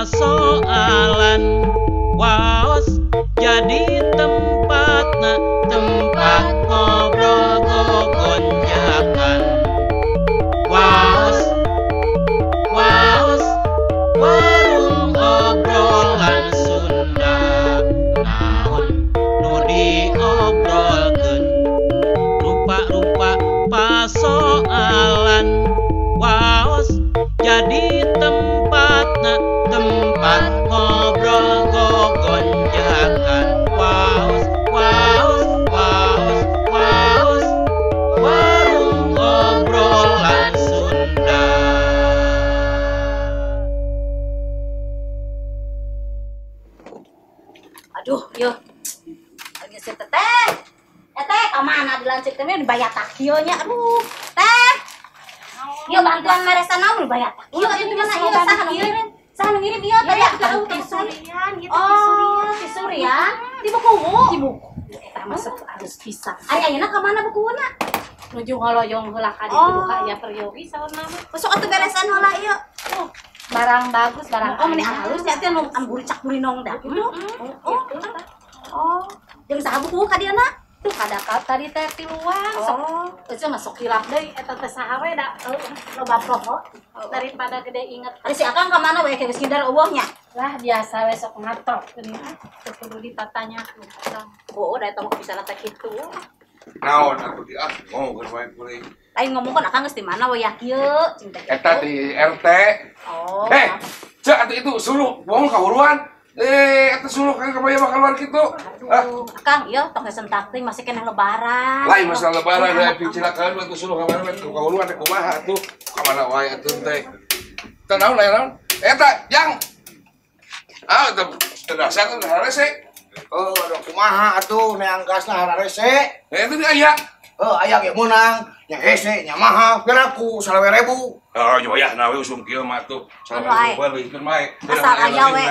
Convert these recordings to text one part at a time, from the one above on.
pasoalan waos jadi tempatna tempat ngobrol gogonjakan waos waos warung obrolan Sunda naon nu diobrolkeun rupa-rupa pasoalan waos jadi tempatna tempat ngobrol gogonjakan waos waos waos waos warung obrolan Sunda. Aduh, yuk. Lagi si teteh. Teh, kemana dilancik teh dibayar takio nya. Aduh, teh. Yuk bantuan meresan naon dibayar takio. Itu mana ieu saha nu ngirim? Saha nu ngirim ieu teh? Surian gitu. Oh, si Surian. Di bukumu. Di buku. Eta masuk harus bisa. Ari ayeuna ka mana bukunya? Nuju ngoloyong heula ka ditu ka ya peryogi saurna mah. Besok atuh beresan heula ieu. Barang bagus, barang Oh, meni halus ya teh nu amburicak burinong dah. Oh, jeung saha buku ka dieu na? Tuh kadakat tadi teh tiluan sok. Itu masuk hilap deui eta teh saha we da loba promo daripada gede inget. Ari si Akang ka mana we geus ngindar eueuhnya? Lah biasa we sok ngatok geuning teu kudu ditanyakeun. Oh, da eta mah bisa teh kitu. Naon atuh di ngomongkeun wae kuring. Lain ngomongkeun Akang geus di mana we yak ieu? Eta di RT. Oh. Cek atuh itu suruh bohong kahuruan. Eta suruh kan kabaya bakal keluar kitu. Aduh, Akang ieu tong sentak teh masih kena lebaran. Lain masalah lebaran da picilakan atuh suruh ka mana kahuruan teh kumaha atuh? Ka mana wae atuh teh. Teu naon lain naon? Eta yang teu dasar teh harese. Oh, ada kumaha atuh neang gasna hararese. Eta di aya. Aya ge meunang, nya hese, nya maha, piraku 20.000. Oh, joyah nawe usum kieu mah tuh. Anu, Beuleun mae. Asal aya we.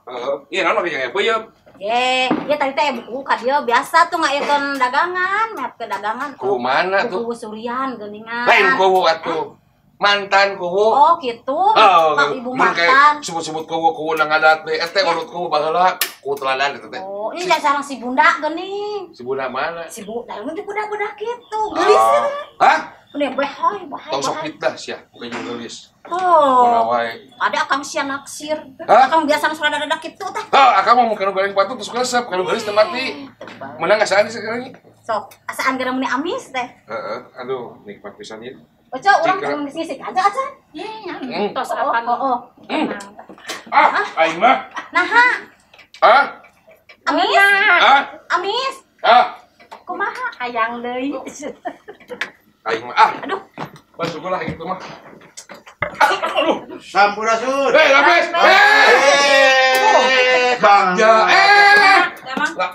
Heeh. Ieu naon make peuyeum. Ye, ya tadi teh buku ka dieu biasa tuh ngaeukeun dagangan, meap ke dagangan. Kubu mana tuh? Buku Surian geuningan. Lain kubu atuh. Mantan kubu. Oh, gitu. Pak Ibu mantan. Sebut-sebut kubu nang ngadat teh. Eta urut kubu baheula ku teladan eta teh. Oh, ini sareng si Bunda geuning. Si Bunda mana? Si Bunda, nu budak-budak kitu. Geulis. Hah? Bener bahaya, bahaya. Tong sok fitnah sia, bukan jeung geulis. Oh. Kumaha wae. Ada Akang sia naksir. Hah? Akang biasa suara dadak kitu teh. Akang mau kana goreng batu terus resep, kana geulis teh mati. Menang ngasaan sekarang ini? Sok, asaan gara meni amis teh. Heeh, aduh nikmat pisan ieu. Oca urang jeung ngisi aja aja. Ye nya tos apa Oh. Aing mah. Naha? Amis? Amis? kumaha hayang deui. Aing mah Aduh. Masuk lah gitu mah. Sampurasun. Lapis. Bagja.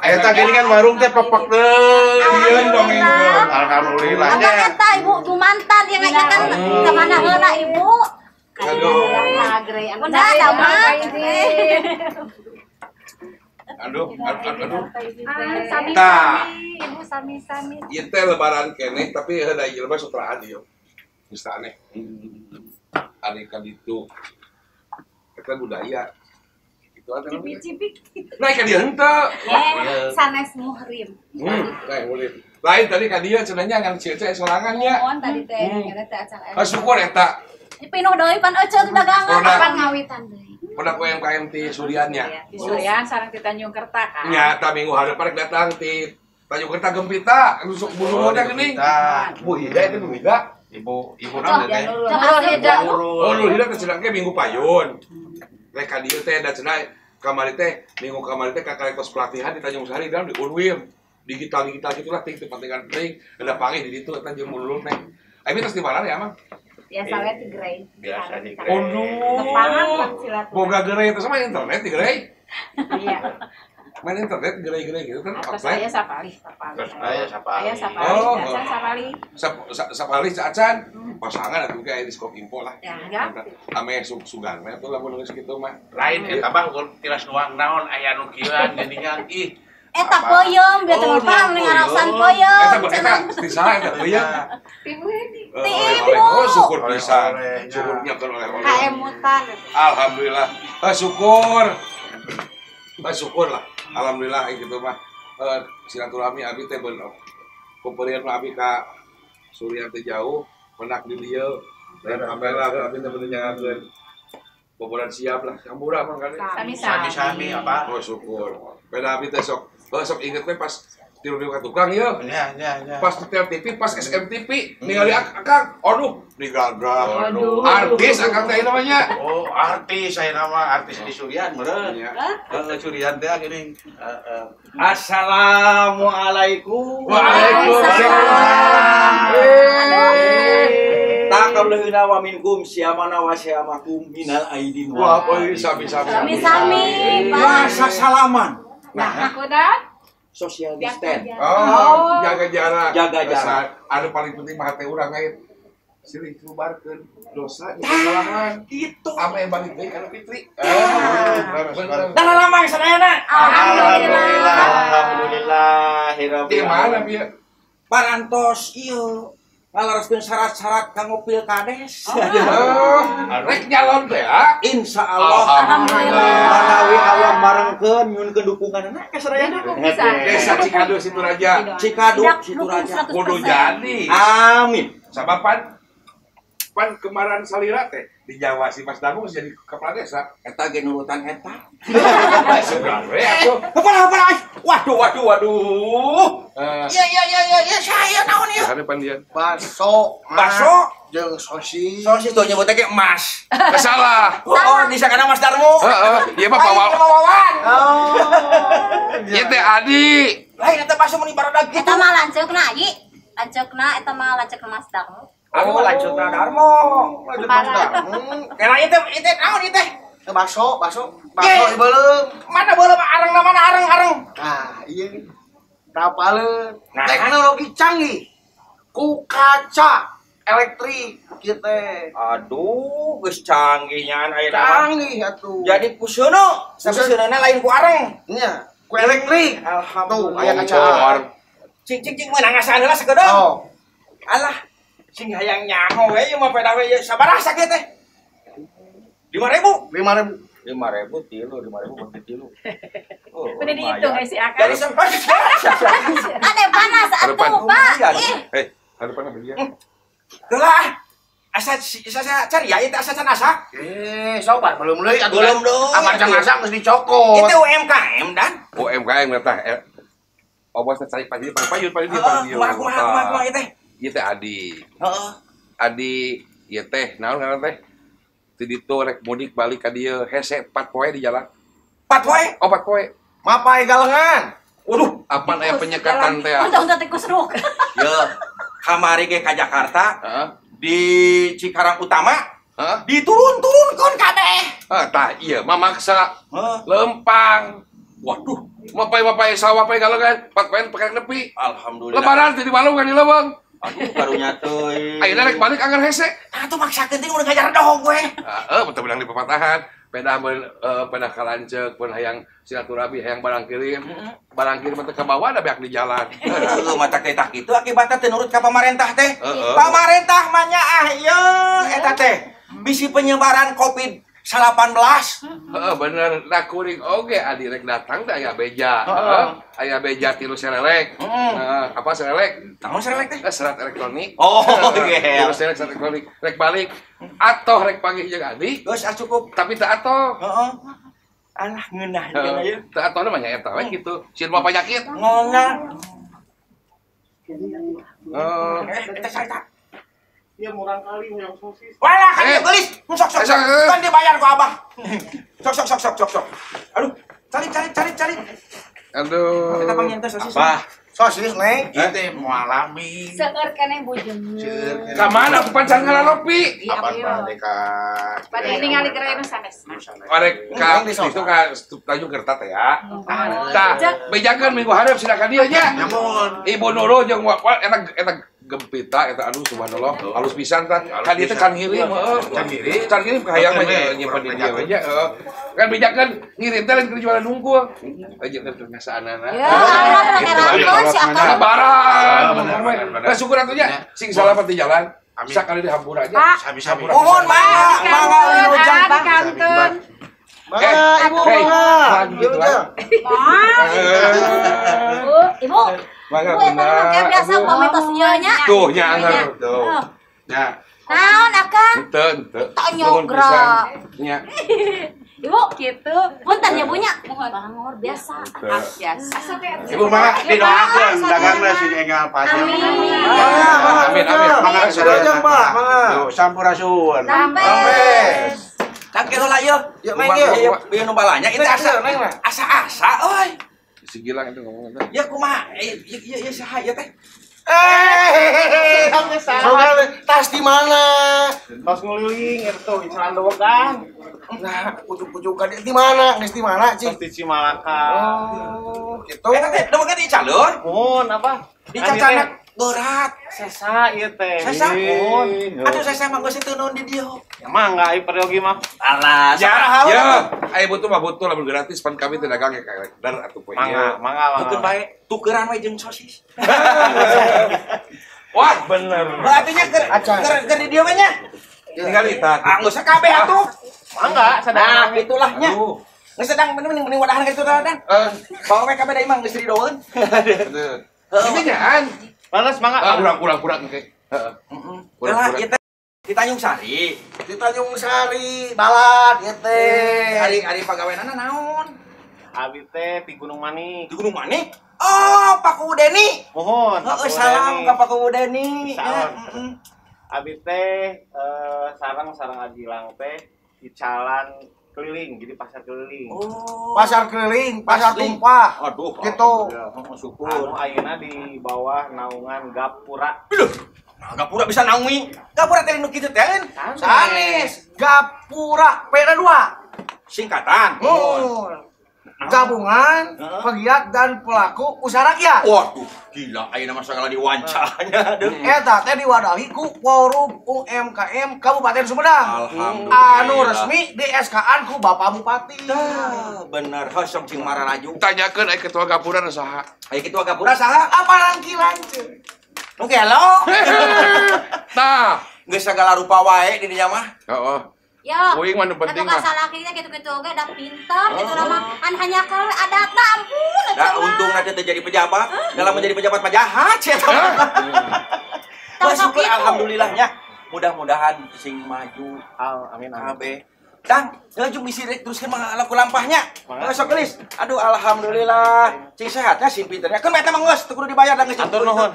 Eta gini kan warung teh pepak deui. Dieun dong ini. Alhamdulillah. Apa eta Ibu du mantan yang ngajakan ke mana heula Ibu? Aduh. Udah sama. Aduh. Sami-sami, Ibu sami-sami. Ieu teh lebaran keneh tapi da ieu mah sutraan ieu. Geus aneh. Ari ka ditu. Eta budaya. Itu atuh namanya. Cipik-cipik. Naik ka dieu henteu. Sanes muhrim. Naik murid. Lain tadi ka dieu cenanya ngan cece sorangan nya. Mohon tadi teh kira teh acan. Syukur eta. Pinuh deui pan euceut dagangan. Kapan ngawitan deui? Produk UMKM ti Surian nya. Di Surian sareng di Tanjung Kerta kan. Nya ta minggu hareup parek datang ti Tanjung Kerta Gempita, nusuk bunuh modal geuning. Bu Ida itu Bu Ida. Ibu naon teh? Oh, lu Ida teh cenah ge minggu payun. Rek ka dieu teh da cenah kamari teh minggu kamari teh kakarektos pelatihan di Tanjung Sari dalam di Unwim. Digital gitulah ting pentingan ting ada panggil di ditu eta jeung mululun teh. Abi tos di mana ya, Mang? Biasa we di Grey. Biasa di Tepangan kan silat. Boga gerai itu sama internet di gerai. Iya. Main internet gerai-gerai gitu kan Terus offline. saya sapali. Aya siapa? Aya sapali, Oh. acan sapali. Sapali acan pasangan atuh kayak di skop info lah. Ya. Ame sugan mah atuh lamun geus kitu mah. Lain eta mah tilas nuang naon aya nu kieuan geuningan ih Eta peuyeum biar teu paham ning ngaraosan peuyeum. Eta berkata pisaha eta peuyeum. Oh, syukur pisan. Syukurnya kan oleh-oleh. Kaemutan. Alhamdulillah. Syukur. Syukur lah. Alhamdulillah gitu mah. Silaturahmi abi teh bener. Kumpulieun abi ka Surya teh jauh, menak di dieu. Dan alhamdulillah abi teh bener nyangakeun. Bobolan siap lah, murah mah kan. Sami-sami apa? Oh syukur. Beda abi teh sok inget we pas tiru di tukang ya. Iya. Pas di TV, pas SMTV, ningali Akang, aduh, digagal. Aduh. Artis Akang teh namanya. Oh, artis saya nama artis di Surian meureun. Iya. Surian teh gini. Assalamualaikum. Waalaikumsalam. Tak kableuna wa minkum siamana wa siamakum minal aidin Wah, sami. Sami-sami, Pak. Masa salaman. Nah, aku dah. Social distance. Oh, jaga jarak. Jaga jarak. Anu paling penting mah teh urang aya silih lubarkeun dosa jeung kesalahan. Gitu. Ame balik deui kana Fitri. Bener lamang sadayana. Alhamdulillah. Di mana bieu? Parantos ieu ngalareskeun syarat-syarat kanggo pilkades. Rek nyalon teh ya. Insyaallah. Alhamdulillah. Manawi Allah marengkeun nyunkeun dukunganna ka sadayana. Desa Cikadu Situraja. Cikadu Situraja. Kudu jadi. Amin. Sabapan pan kemarin salira teh di Jawa si Mas Dangu jadi kepala desa. Eta ge nurutan eta. Sugan we atuh. Apa? Waduh. Ya, saya naon ya? Harapan dia. Baso jeung sosis. Sosis tuh nyebutnya kayak emas. Salah. Oh, di sana Mas Darmo. Heeh, ieu mah pawal. Wawan. Ieu teh Adi. Lain eta baso meni barudak gitu. Eta mah lanceukna Adi. Lanceukna eta mah lanceuk Mas Darmo. Aku lanjut Darmo. Lanjut Mas Darmo. Kena itu naon ieu teh? Baso ibeuleuh. Mana beuleum areng mana areng. Nah, ieu kapaleun. Nah. Teknologi canggih. Ku kaca elektrik kieu teh. Aduh, geus canggih nyan aya mah. Canggih atuh. Jadi kuseuna, sabeseunana lain ku areng. Nya, ku elektrik. Tuh, aya kaca. Cing meunang ngasaan heula sakedeung. Oh. Alah, sing hayang nyaho we ieu mah pedah we sabaraha sakieu teh? 5.000. 5.000. 5.000 tilu. Oh, Udah dihitung si Akang. jadi sempat. Ade panas atuh, Pak. Ih. Harapan dia. Gelah. Asa cari ya itu asa asa. Sobat belum deui atuh. Belum deui. Amar jangan geus dicokot. Itu UMKM dan. UMKM eta. Obos cari payun Kumaha itu. Ieu teh Adi. Heeh. Adi ieu teh naon ngaran teh? Ti ditu rek mudik balik ka dieu hese 4 poe di jalan. 4 poe. 4 poe. Mapai galengan. Waduh, Apaan aya penyekatan teh? Untung tikus ruk. ya kamari ge ka Jakarta Heeh. di Cikarang Utama Heeh. diturun-turunkeun kabeh. Tah iya mamaksa Heeh. lempang. Waduh, mapai sawah pae galengan 4 poe pakai nepi. Alhamdulillah. Lebaran teh di Balung kan di Leuweung. Aduh, karunya teuy. Ayeuna rek balik anggar hese. Atuh maksakeun teh udah ngajar dohog gue. Betul bilang di pepatahan. Pedah kalanceuk, pun hayang silaturahmi, hayang barang kirim. Barang kirim teh ka bawah da beak di jalan. Heeh, mata kita kitu akibatna teh nurut ka pamarentah teh. Heeh. Pamarentah mah nya ieu eta teh bisi penyebaran Covid-19. Bener, nah kuring oge adi rek datang teh aya beja. Aya beja tilu serelek. Apa serelek? Naon serelek teh? Serat elektronik. Oh, Tilu serelek serat elektronik. Rek balik. Atoh rek panggih jeung Adi. Geus cukup. Tapi teu atoh. Heeh. Alah ngeunah jeung ieu. Teu atoh namanya eta we kitu. Sieun mah penyakit. Ngona. Kita cerita. Dia murang kali yang sosis. Walah kan dia gelis. Sok. Kan dibayar ku Abah. Sok. Aduh, cari. Aduh. Kita panggil teh sosis. Apa? Sosis neng. Kita mau alami. Seueur keneh bujeng. Ka mana aku pancan ngalalopi? Iya, Apa iya. dekat? Pada ningali gereuna sanes. Arek ka itu ka Tanjung Kerta teh ya. Tah, bejakeun minggu hareup silakan dieu nya. Namun. Ibu Nurul jeung enak gempita eta aduh subhanallah halus pisan tah kan ieu teh can ngirim can ngirim ka hayang mah nyimpen di dieu aja kan bejakeun ngirim teh lain keur jualan hungkul aja teh kebiasaanana Ya, heran si akang. barang syukur atuh nya sing salah pati jalan sakali di hampura aja Sami-sami. Mohon mangga wilujeng Pak. Kantun. Ibu, gitu kan. Ibu. Mangga Bu, eta mah kayak biasa pamitos ieu nya. tuh nya anggar tuh nya Naon akang? henteu Tak nyogra. nya Ibu, gitu. Punten ya bunya. Bangor biasa. Biasa. Ibu mangga didoakeun dagangna si enggal pajang. amin Mangga Wilujeng Pak, mangga. Yuk sampurasun. Sampai. Kan kira lah yuk. Yuk main yuk. Bieu nu balanya itu asa euy. si Gilang itu ngomong itu Ya kumaha? Ya saha ya teh? Tas di mana? Tas ngeliling itu incelan doang. Nah, ujuk-ujukan di mana? Geus di mana, Cik? Di Cimalaka. Oh, gitu. Teh doang di calon. Mun apa? Di cacana berat. Sesa ieu teh. Sesa mun. Aduh saya mah geus teuneun di dieu. Emang enggak ai periogi mah. Alah, ya ayo butuh mah butuh lamun gratis pan kami teh dagang ya dar atuh poe Mangga. tukeun bae, tukeran we jeung sosis. wah bener Berarti nya keur di dieu we nya. tinggal lihat Geus sakabeh atuh. Mangga Nah, gitulah nya. Geus sedang mending wadahan ka ditu dan. Bawa we kabeh da imang geus didoeun. ini nyaan Panas mangga. kurang ke Lah ieu teh di Tanjung Sari. Di Tanjung Sari, balad ieu teh. Hari pagaweanana naon? Abi teh di Gunung Manik. Di Gunung Manik. Oh, Pak Udeni. Mohon. Heeh, salam ka Pak Udeni. Salam. Abi teh sarang ajilang teh di jalan keliling, jadi pasar keliling. Oh. Pasar keliling, pasar Asli. tumpah. Aduh, Gitu. syukur. Anu ayeuna di bawah naungan Gapura. Nah, Gapura bisa naungi. Gapura teh nu kitu teh. Sanes, Gapura, pera 2. Singkatan. Gabungan pegiat dan pelaku usaha rakyat. Waduh, gila ayeuna mah sagala diwawancaranya. Eta teh diwadahi ku Forum UMKM Kabupaten Sumedang. Alhamdulillah. Anu resmi di SK-an ku Bapak Bupati. Bener, hosong cing mararaju. tanyakeun aya ketua gapura nu saha Aya kitu Gapura saha? Apa lanceun? Nu gelo. tah Geus sagala rupa wae di dinya mah. heeh Ya. Uing mah nu penting Atuh mah kasalakinya gitu-gitu oge da pinter gitu mah. Hanya kalau adatna ampun Da untung nanti teh jadi pejabat. Dalam menjadi pejabat mah jahat sia tah. Wah, syukur alhamdulillahnya. Mudah-mudahan sing maju. Amin. Kabeh. Dang, ngajung bisi rek teruskeun mah laku lampahnya. Sok gelis. Aduh alhamdulillah. Cing sehatnya sin pinternya. Keun eta mah geus teu kudu dibayar da geus. Atur nuhun.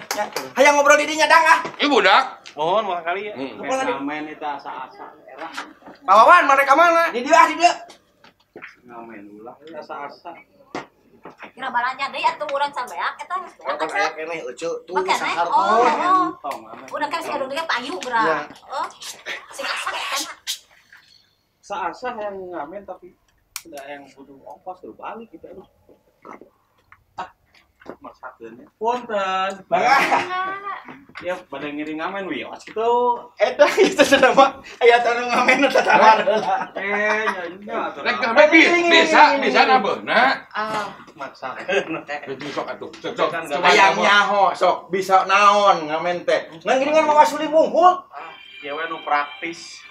Hayang ngobrol di dinya dang ah. ibu dak Mohon makasih ya. Ngamen itu asa-asa era. Pawawan mereka mana? Di dieu ah di dieu. Ngamen ulah asa-asa. Kira balanya deui atuh urang sambeak eta geus beak Kan atuh. aya keneh euceu tuh Pakai nih. sakarto. Oh. Tong ngamen. Udah kan si urang payu geura. Oh. Sing asak eta mah. Asa-asa yang ngamen tapi tidak yang butuh ongkos terus balik gitu aduh. Masakeunnya. Punten. Ya pada ngiring ngamen wios gitu. Eta itu sudah mah aya anu ngamen teh tawar. Nya rek ngamen bisa nabeuna maksakeun. sok atuh sok Hayang nyaho sok bisa naon ngamen teh. Ngan giringan mah wasuli bungkul. Ya we nu praktis.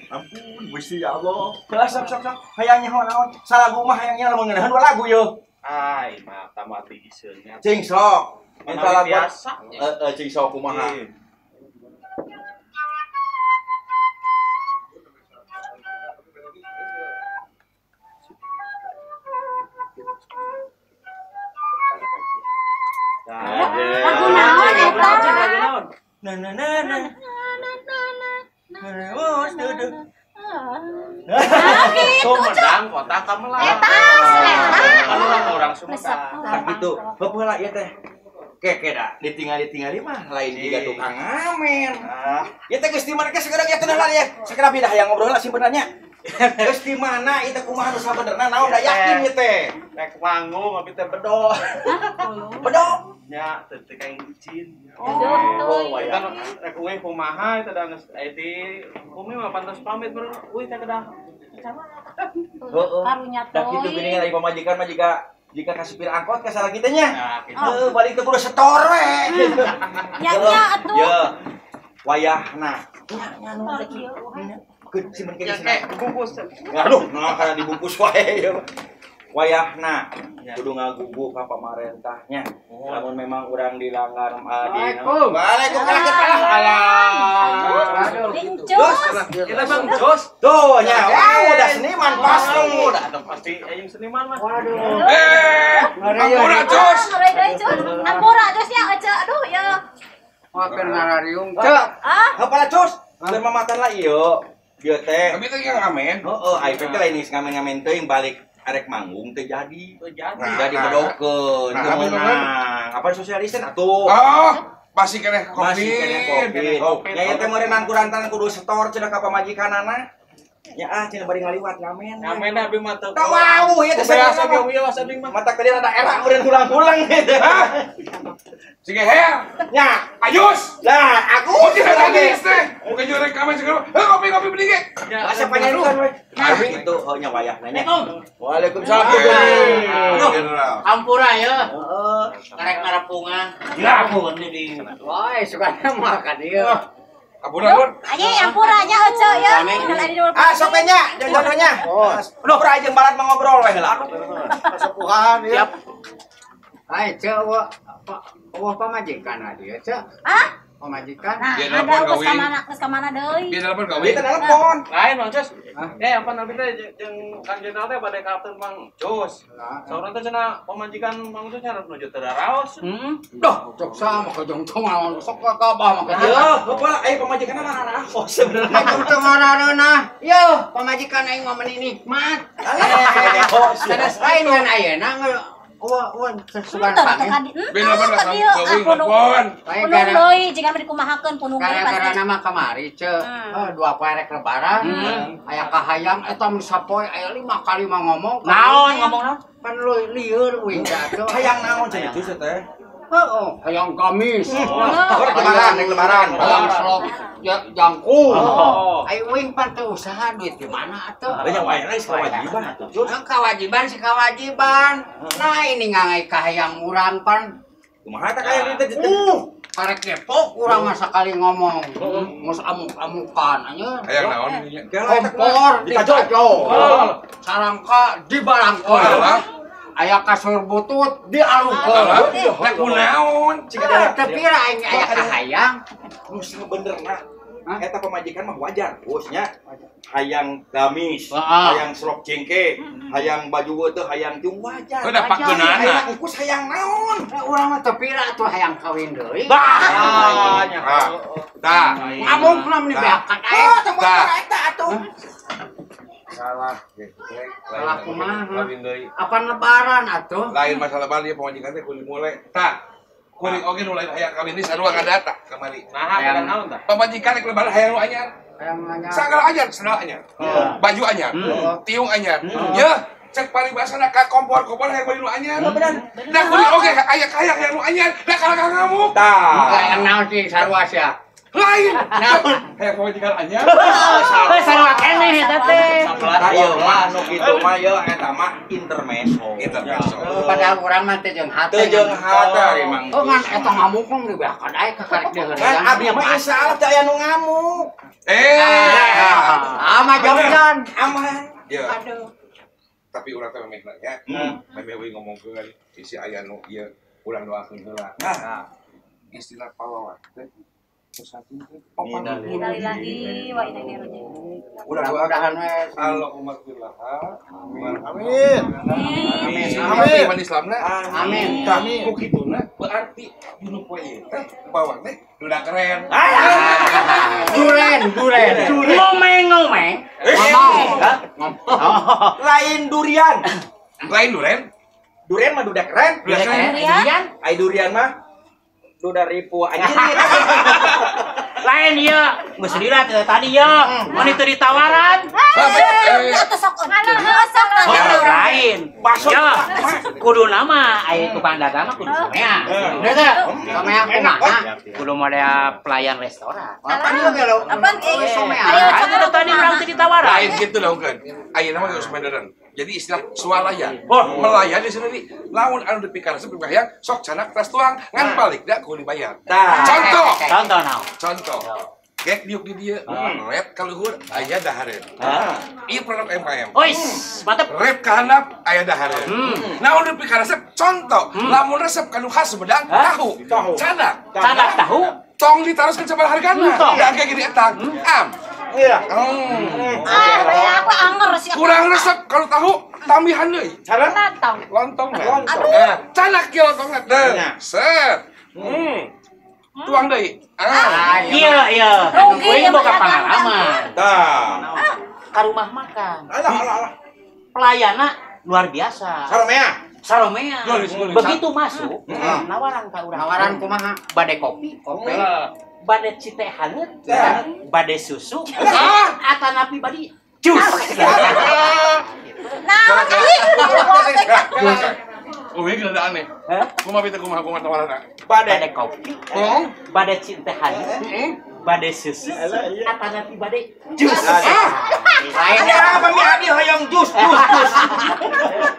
Ampun, Gusti Allah. Sok. Hayang nyaho naon? Salagu mah hayang nyaho mengenahan 2 lagu yo. Ai, mah tamati iseunnya. Cing sok. Minta Menawi lagu. biasa. Cing sok kumaha? Lagu naon eta? Nah. Sumedang kota Kamelang. Orang Sumedang. Nah gitu. Bapak ya teh. Keke dah ditinggali mah lain juga tukang ngamen. Ya teh geus di marga segera ya teh lah ya. Segera pindah hayang ngobrol lah sebenarnya. Geus di mana itu kumaha nu sabenerna naon da yakin ieu teh. Rek manggung abi teh bedo. Bedo. Ya, teh kayak izin. Oh, Kan rek we kumaha eta da geus ti kumi mah pantas pamit baru we teh kedah. Heeh. karunya Da kitu teuing. geuning dari pamajikan mah jika kasih pir angkot ka salah kita nya. Nah, gitu. Balik teh kudu setor we. nya atuh. Ya. Wayahna. Simpen ke sana. Bungkus. Aduh, nah kana dibungkus wae. Wayahna kudu ngagugu ka pamarentahnya. Lamun memang urang dilanggar Waalaikumsalam. Lincus. Kita Bang Jos. Tuh nya, udah seniman pasti. Udah pasti aing seniman mah. Ampura Jos. Ampura Jos ya aja. Aduh ya. Makan ngarariung. Hapala cus. Keur mamatan lah ieu. Dieu teh. Tapi teh ngamen. Heeh, aya teh lain geus ngamen-ngamen teuing balik arek manggung teh jadi. Jadi bedokeun, teu meunang. Apa sosialisen atuh? Oh, masih kena Masih covid. kena covid. Ya teh meureunang kurantan kudu setor cenah ka pamajikanana. Ya cenah bari ngaliwat ngamen. Ngamen abi mah teu. Wow, ieu teh Biasa ge wios abi mah. mata tadi ada era udah ulang-ulang gitu. Sige hea. Nya, Ayus. lah aku Oh, tidak lagi teh. Bukan jual rekaman segala. Kopi beli ge. asa panyarukan we. Tapi itu nya wayah nanya. Waalaikumsalam. Ampura ya. Heeh. Karek ngarapungan. Ya. Ampun di. Woi, sukanya makan dia. Ampura pun. Aja ampura nya aja ya. Ah, sok nya, jodohnya. Udah pra jeung balat ngobrol we heula. Sepuhan ya. Siap. Hai, cewek wah pamajikan dia, Cek. Ah? Pamajikan. Nah, Dia ada nelpon geus kawin. ka mana deui? Dia telepon kau. Dia telepon. Lain Bang Jos. Apa nabi teh jeung Kang Jenderal teh bade kapten Bang Jos. Saurang teh cenah pamajikan Bang Jos hareup nuju teu raos. Dah, cok sama ke jongtong lawan sok ka kabah maka dia. Yo, bapak aya pamajikan mana oh sebenarnya. Aku teu ngarareuna. Yo, pamajikan aing mah meuni nikmat. Sanes lain ngan ayeuna wah sesugan pamit. Beda banget kawin telepon. Bae Punung deui jika mah dikumahakeun punung deui gara-gara pasti. nama kamari, Cek. Dua perek lebaran. Aya kahayang eta misapoe aya 5 kali mah ngomong. Naon ngomong naon? Pan lieur wing jatuh. Hayang naon cenah itu teh? Heeh, hayang gamis. Lebaran. Hayang slop jangkung. Oh. Ai wing pan teu usaha duit di mana atuh? Ada yang wayana kewajiban atuh. Kewajiban sih kewajiban. Nah ini ngangai kahayang urang pan. Kumaha teh kaya dieu teh? Karek depok urang mah sakali ngomong. Mus amuk-amukan anya. Hayang naon ini. Kompor di tajo. Sarangka di balangkon. Aya kasur butut di arukeun. Lah kunaon? Tapi aing aya kahayang. Nu sebenarnya eta pamajikan mah wajar, bosnya. Hayang gamis, hayang slop jengke, hayang baju teh hayang jeung wajar. Udah pakeunana. Hayang engkus hayang naon? Urang mah teu pira atuh hayang kawin deui. Bah, Tah. Ngamuk nam di beakan ae. Tah, eta atuh. Salah. Salah kumaha? Kawin deui. Apaan lebaran atuh? Lain masalah bal dia pamajikan teh kudu mulai. Tah. Kuring oge nu lain hayang kawin ini sarua ngadata kamari. Nah, beda naon tah? Pamajikan rek lebaran hayang nu anyar. Hayang nanya. Sagala anyar, sendal anyar. Baju anyar. Tiung anyar. Ya, cek paribasana ka kompor-kompor hayang baju nu anyar. Nah, kuring oge aya hayang nu anyar. Da kalau ngamuk. Tah. Hayang naon sih sarua sia? Lain. Hayang pamajikan anyar. Sarua keneh eta teh. Ayo mah nu kitu mah ye eta mah intermezzo. Padahal urang mah teh jeung hate. Teu jeung hate emang. Oh ngan eta ngamuk mah di beakan ae ka karek deui. Kan abdi mah insyaallah teu aya nu ngamuk. Ama jongjan. Aman. Ya. Aduh. Tapi urang teh memehna nya. Memeh we ngomongkeun isi aya nu ieu urang doakeun heula. Nah, istilah pawawan teh Innalillahi wa inna ilaihi raji'un. Mudah-mudahan we Allahumma qbillah. Amin. Amin. Amin. Amin. Islamna. Amin. Kami ku kituna berarti dinu poe ieu teh bawang teh udah keren. Duren. Ngomeng-ngomeng. Lain durian. Lain duren. Durian mah duda keren. Durian? Ai durian mah duda ripu anjir. Lain ieu. Geus dilihat tadi ya. Mun itu ditawaran. Atuh sok. Sok. Lain. Ya. Kudu nama aya tukang dagang mah kudu somea. Bener teh? Somea kumaha? Kudu model pelayan restoran. Apaan somea? Ayo tadi urang teh ditawaran. Lain gitu dong kan. Ayeuna mah geus meundeureuh. Jadi istilah swalayan. Melayani sendiri. Lamun anu dipikar yang sok canak tas tuang ngan balik da kudu dibayar. Contoh. Contoh naon? Contoh. Gek diuk di dia, rep ka luhur aya dahareun. Ieu produk MKM. Ois, mantep. Rep ka handap aya dahareun. Naon dipikar resep? Contoh, lamun resep kanu khas Sumedang tahu. Canak. Canak tahu. Tong ditaroskeun sabaraha hargana. Da kayak gini etang. Iya. Aku anger sih. Kurang resep kalau tahu tambahan deui. Cara Lontong. Canak kieu lontongna teh. Set. Tuang deui. Iya. Kuing boga pengalaman. Tah. Ka rumah makan. alah. Pelayanna luar biasa. Saromea. Begitu masuk, nawaran ka urang. Nawaran kumaha? Bade kopi. Bade cite haneut, bade susu. Atanapi bade jus. Nah, Uwe gila aneh. Kumaha tawaranna. Bade kopi. Bade cite haneut. Bade susu. Atanapi bade jus. Lainnya apa mi abi hoyong jus.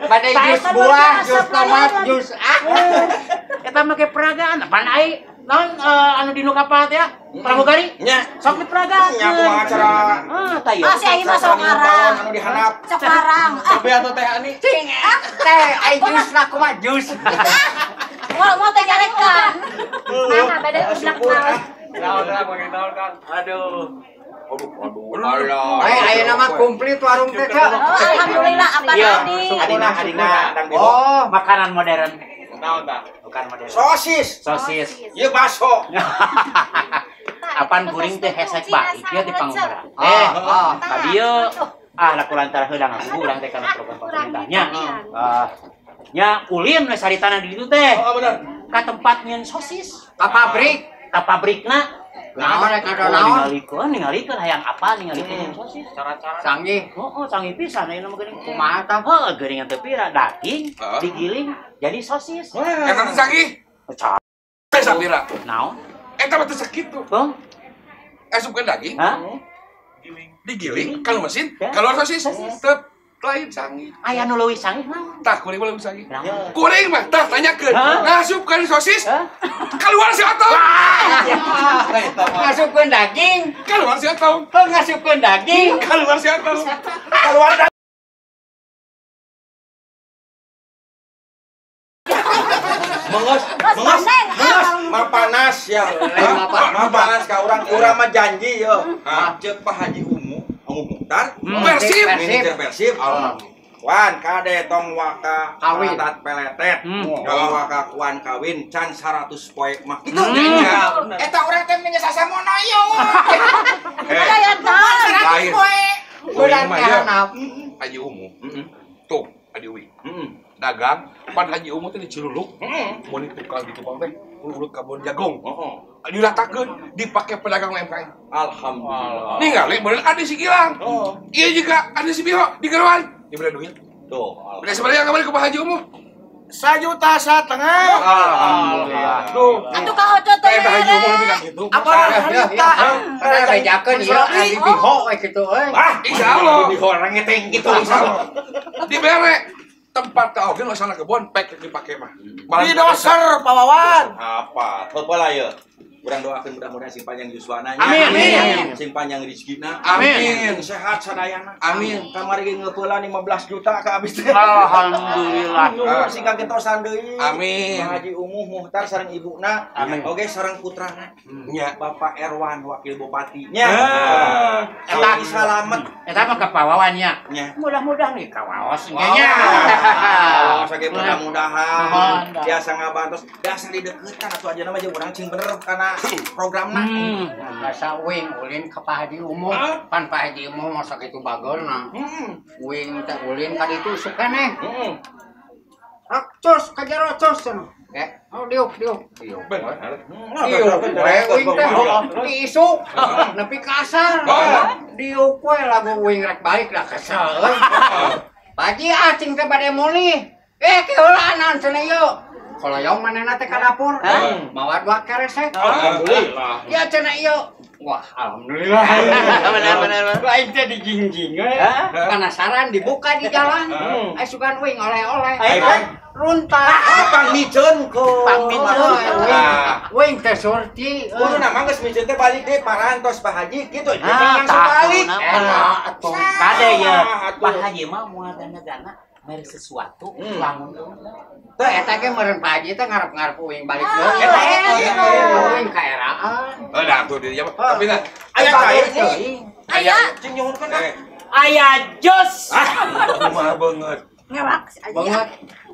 Bade jus buah, jus tomat, jus eta make peragaan. Apaan ai? Naon anu dinu kapal teh? Pramugari? Nya. Sok diperagakeun. Nya kumaha acara tayo. si Aing mah sok ngarang. anu dihanap. Sekarang. Tapi atau teh ani? Teh ai jus lah kumaha jus. Mau teh jarekan. Mana bade udak naon. Naon pakai naon kan? Aduh. Ayeuna mah komplit warung teh. Alhamdulillah apa tadi? Adina dan bebo. Oh, makanan modern. Naon tah? Bukan modern. Sosis. Ieu baso. Apaan kuring teh hesek baik ya di Pangandaran. Ka dieu lah kulantar heudang aku urang teh kana program pemerintahnya. Nya ulin we saritana di ditu teh. Bener. Ka tempat nyeun sosis, ka pabrikna. Naon rek naon? Ningalikeun hayang apa ningalikeun sosis. Cara-cara Canggih. Canggih pisan ayeuna mah geuning kumaha tah? Heuh, geuningan teu pira daging digiling jadi sosis. Eta teh canggih. Teh sapira? Naon? Eta mah teh sakitu. Bang? Asupkeun daging. Digiling kalau mesin, Ya. kalau sosis tep lain canggih. Aya nu leuwih canggih naon? Tah kuring mah leuwih canggih. Naon? Kuring mah tah tanyakeun. Ngasupkeun sosis Hah? keluar si otong. Ngasupkeun daging, Keluar si otong. ngasupkeun daging. Keluar si otong. Keluar Menges, mah panas ya. Mah panas ka urang mah janji yo. Ceuk Pak Haji Umu Muhtar. Persib. Manajer Persib. Wan kade tong waka patat peletet. Tong waka kuan kawin can 100 poe mah. Itu eta urang teh nya sasamono yo. Aya Lain. Urang mah teh ya. hanap. Haji Umu. Tuh, Adi Uwi. Dagang, pan Haji Umu teh di Ciluluk. Mun tukang di tukang teh urut kabon jagong. Dilatakeun dipake pedagang UMKM. Alhamdulillah. Ningali bener ada si Gilang. Iya juga ada si Biho di Gerwan. Di bener duit. Tuh. Udah sebenarnya kemarin ke Pak Haji Umu. 1,5 juta. Alhamdulillah. Tuh. Atuh ka hojo teh. Pak Haji Umu lebih kan gitu. Apa harita? Ada bejakeun ieu adi biho we kitu euy. Insyaallah. Di orang ngeteng gitu insyaallah. Dibere tempat teh oge masalah kebon pek dipake mah. Di doser Pak Wawan. Apa? Heula ya. Urang doakeun mudah-mudahan sing panjang yuswananya. Amin. Sing panjang rezekina. Amin. Sing sehat sadayana. Amin. Kamari ge ngeupeulana 15 juta ka abis teh. Alhamdulillah. Nuhun sing kagetosan deui. Amin. Pak Haji Umuh Muhtar sareng ibuna. Amin. Oge sareng putrana. Nya. Bapak Erwan wakil bupati. Nya. Eta salamet. Eta mah kepawawan nya. Nya. Mudah-mudahan nih kawaos nya. Kalau sakit mudah-mudahan Mudah. biasa ngabantos, biasa di deketan atau aja nama jeung urang cing bener karena programna. Masa wing ulin ke Pak Haji Umu, pan Pak Haji Umu masa gitu bagol nah. Wing teh ulin ka ditu suka neh. Cus, kajero cus. Oh, diuk. Bener. Diuk, wing teh diisuk, nepi kasar. Diuk we lagu wing rek balik dah kesel. Paji acing teh bade muli. Keula naon cenah ieu? Koloyong manehna teh ka dapur. Mawa 2 keresek. Alhamdulillah. Ya cenah ieu. Wah, alhamdulillah. Benar. Lain teh dijingjing we. Penasaran dibuka di jalan. Asukan wing oleh-oleh. Runtak. Pang miceun ko. Wing teh surti. Kudu nama geus miceun teh balik deui parantos Pak Haji kitu Nah, langsung balik. atuh. Kade ya, Pak Haji mah moal dana-dana mere sesuatu lamun Teh eta ge meureun Pak Haji teh ngarep-ngarep wing balik deui. Eta wing kaeraan. Dah tuh dia mah. Tapi nah Aya cair Aya. cing nyuhunkeun aya jos. kumaha banget. Ngewak si Aji.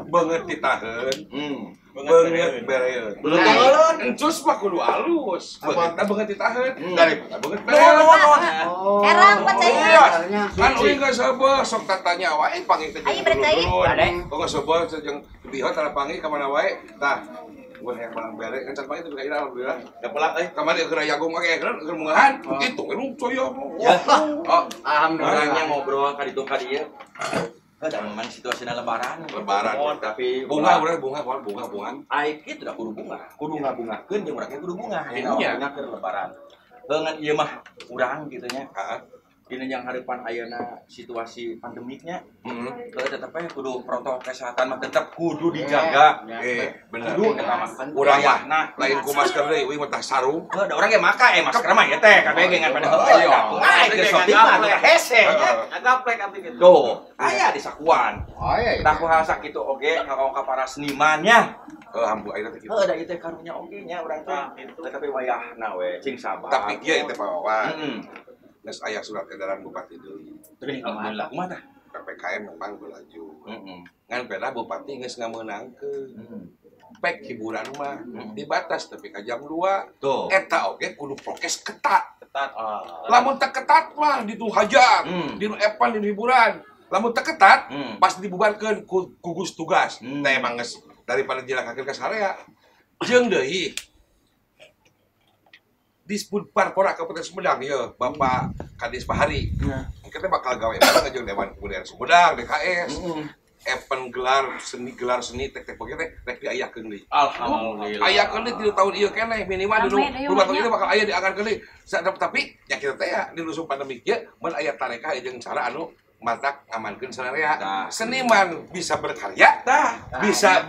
Banget ditahan. Banget bereun. Belum tanggalon. Encus mah kudu alus. Banget ditahan. Daripada banget bereun. Herang percaya. Kan uing geus sabeuh sok tatanya wae panggih teh. Ayo percaya. Kok geus sabeuh jeung bihot tara panggih ka mana wae. Tah gue yang paling bere kan cat itu kayak alhamdulillah ya pelak kemarin ke Rayagung pakai ekran ke mungahan itu lu coyo alhamdulillah ngobrol kali itu kali ya jangan situasinya lebaran tapi bunga aik itu udah kudu ngabungakeun jeung urang kudu bunga bunga ke lebaran beungeun ieu mah urang gitu nya ini yang harapan ayeuna situasi pandemiknya tetep aja kudu protokol kesehatan mah tetep kudu dijaga bener kudu utamakan urang mah lain ku masker deui wing tah sarung da urang ge maka masker mah ya teh kabeh ge ngan pada heueuy ke shopping mah hese Agaplek abdi gitu. tuh aya di sakuan iya. tah kumaha sakitu oge ka para senimannya alhamdulillah ayeuna teh kitu da ieu teh karunya oge nya urang teh tapi wayahna we cing sabar tapi ieu teh pawawan geus aya surat edaran bupati deui. Alhamdulillah kumaha tah? PPKM memang berlaju. Ngan peda bupati geus ngameunangkeun. Pek hiburan mah dibatas tapi ka jam 2. Tuh. Eta oge kudu prokes ketat. Lamun teu ketat mah ditu hajar, dinu epan dinu hiburan. Lamun teu ketat pas dibubarkeun ku gugus tugas. Teh emang geus daripada jilakakeun ka sarea. Jeung deui Disput Parpora Kabupaten Sumedang ya Bapak Kadis Pahari. Kita bakal gawe bareng jeung Dewan Kebudayaan Sumedang DKS. Event gelar seni tek pokoknya rek diayakeun deui. Alhamdulillah. Ayakeun deui di tahun ieu keneh minimal dulu rumah tangga bakal aya dianggarkeun deui. Tapi ya kita teh ya di lusuh pandemi ieu mun aya tareka jeung cara anu matak ngamankeun sarea. Seniman bisa berkarya, bisa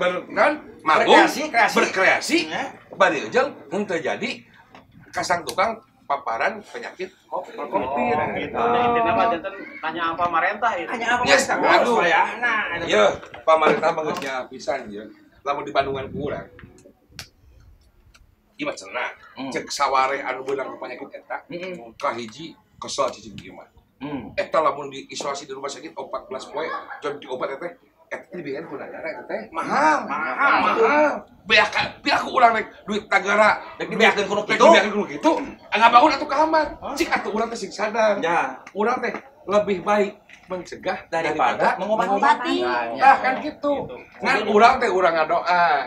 berkreasi, bari jeung henteu jadi kasang tukang paparan penyakit COVID. Gitu. Intinya mah janten tanya apa pemerintah itu. Tanya apa pemerintah? Aduh. Iya, pemerintah mah geus nya pisan ieu. Lamun di Bandungan kurang. Ieu mah cenah. Cek sawareh anu beunang penyakit eta. Kahiji kesel cicing ieu mah. Eta lamun diisolasi di rumah sakit 14 poe, jon diobat eta dibikin ku negara eta teh mahal. Biar ku urang rek duit negara dibiarkeun kuno kitu. Ngabangun atuh ka kamar. Cik atuh urang teh sing sadar. Ya, urang teh lebih baik mencegah daripada mengobati. Nah, kan gitu. Ngan urang teh urang ngadoa.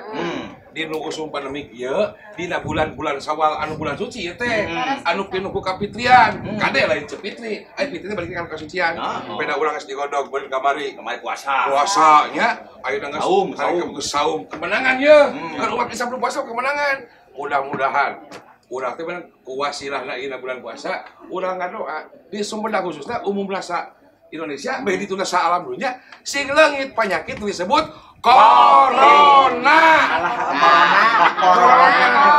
Di nu usum pandemik ieu dina bulan-bulan Sawal anu bulan suci ieu teh anu pinuh ku kapitrian kade lain cepitri aya pitri balik ka kasucian beda urang geus digodog beun kamari puasanya ayeuna geus saum kemenangan ieu kan umat Islam puasa kemenangan mudah-mudahan urang teh bener ku wasilahna ieu bulan puasa urang ngadoa di Sumedang khususna umum rasa Indonesia bae ditunda sa alam dunya sing leungit penyakit disebut Corona. Corona.